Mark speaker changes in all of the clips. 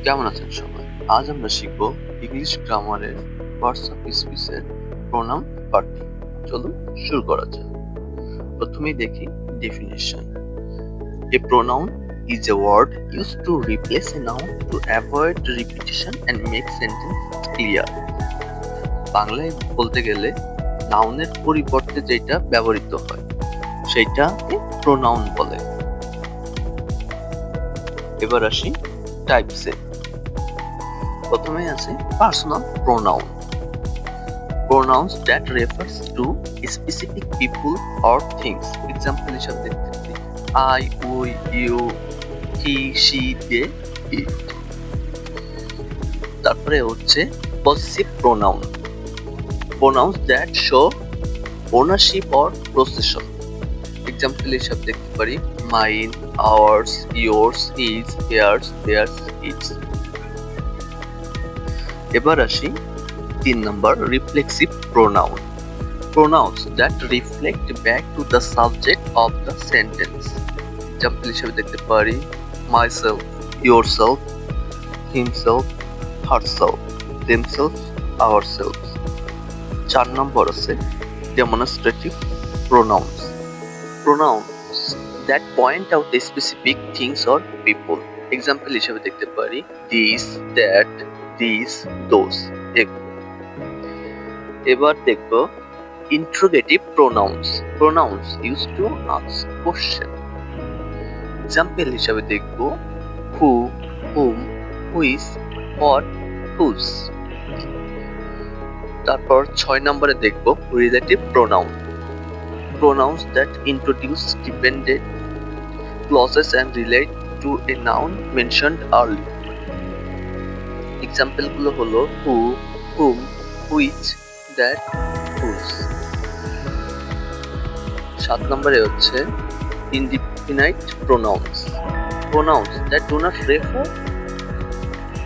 Speaker 1: কেমন আছেন সবাই? আজ আমরা শিখব ইংলিশ গ্রামারের পার্টস অফ স্পিচের প্রোনাউন পার্টটি। চলুন শুরু করা যাক। প্রথমেই দেখি definition. A pronoun is a word used to replace a noun to avoid repetition and make sentence clear. বাংলায় বলতে গেলে নাউনের পরিবর্তে যেটা ব্যবহৃত হয় সেইটাকে প্রোনাউন বলে। এবার আসি টাইপসে। প্রথমে আছে personal pronoun. Pronouns that refers to specific people or things. Example হিসাবে দেখতে পারি I, we, you, he, she, they, it. তারপরে হচ্ছে possessive pronoun. Pronouns that show ownership or possession. Example হিসাবে দেখতে পারি mine, ours, yours, his, theirs, theirs, its. এবার আসি 3 number reflexive pronoun. Pronouns that reflect back to the subject of the sentence. Example হিসেবে দেখতে পারি myself, yourself, himself, herself, themselves, ourselves. 4 number আছে demonstrative pronouns. Pronouns that point out a specific things or people. Example হিসেবে দেখতে পারি this, that, these, those. এবার দেখব interrogative pronounce. Pronounce used to ask question. Example হিসাবে দেখব হু, হুম, which, what, whose. তারপর 6 নম্বরে দেখব relative pronoun. Pronouns that introduce dependent clauses and relate two a noun mentioned early. Example গুলো হলো হু, হুম, হুইচ, that, whose. 7 নম্বরে হচ্ছে indefinite pronouns. Pronouns that do not refer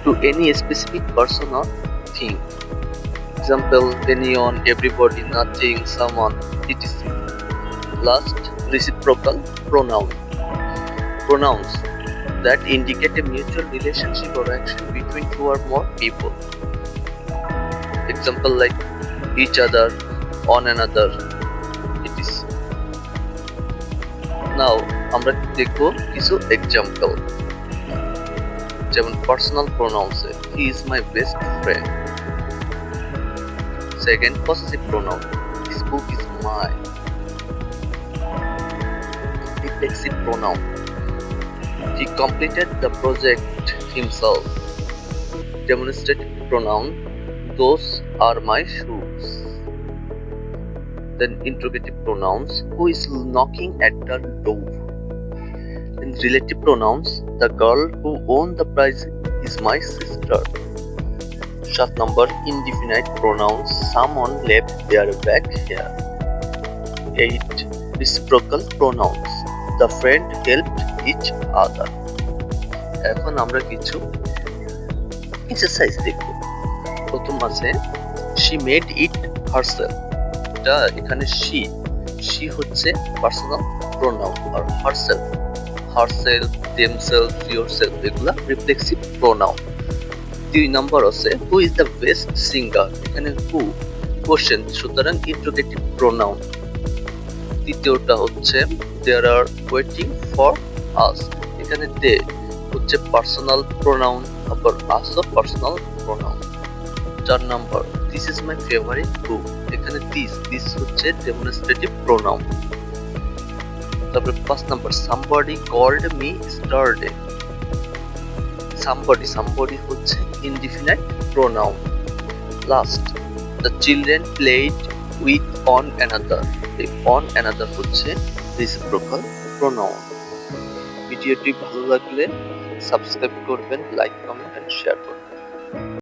Speaker 1: to any specific person or thing. Example anyone, everybody, nothing, someone, etc. Last, reciprocal pronoun. Pronouns that indicate a mutual relationship or action between two or more people. Example like each other, on another, etc. Now আমরা দেখব কিছু example. যেমন personal pronouns A he is my best friend. Second, possessive pronoun this book is mine. Reflexive pronoun he completed the project himself. Demonstrative pronoun those are my shoes. Then interrogative pronouns who is knocking at the door. Then relative pronouns the girl who won the prize is my sister. 7 number indefinite pronouns someone left their bag here. 8 reciprocal pronouns the friend helped each other. এখন আমরা কিছু exercise দেখব। প্রথম আছে she made it herself. এটা এখানে she হচ্ছে personal pronoun আর herself themselves yourself এগুলা রিফ্লেক্সিভ প্রোনাউন। 2 নম্বর আছে who is the best singer. এখানে who কোশ্চেন সুতরাং ইন্টারোগেটিভ প্রোনাউন। তৃতীয়টা হচ্ছে there are waiting for us. এখানে they হচ্ছে পার্সোনাল প্রোনাউন আবার us ও পার্সোনাল প্রোনাউন। 4 নম্বর this is my favorite book. এখানে this হচ্ছে ডেমনস্ট্রেটিভ প্রোনাউন। তারপরে 5 নম্বর somebody called me yesterday. somebody হচ্ছে indefinite pronoun. Last the children played with on another. এই on another হচ্ছে রিসিপ্রোকাল প্রোনাউন। ভিডিওটি ভালো লাগলে সাবস্ক্রাইব করবেন, লাইক, কমেন্ট এন্ড শেয়ার করবেন।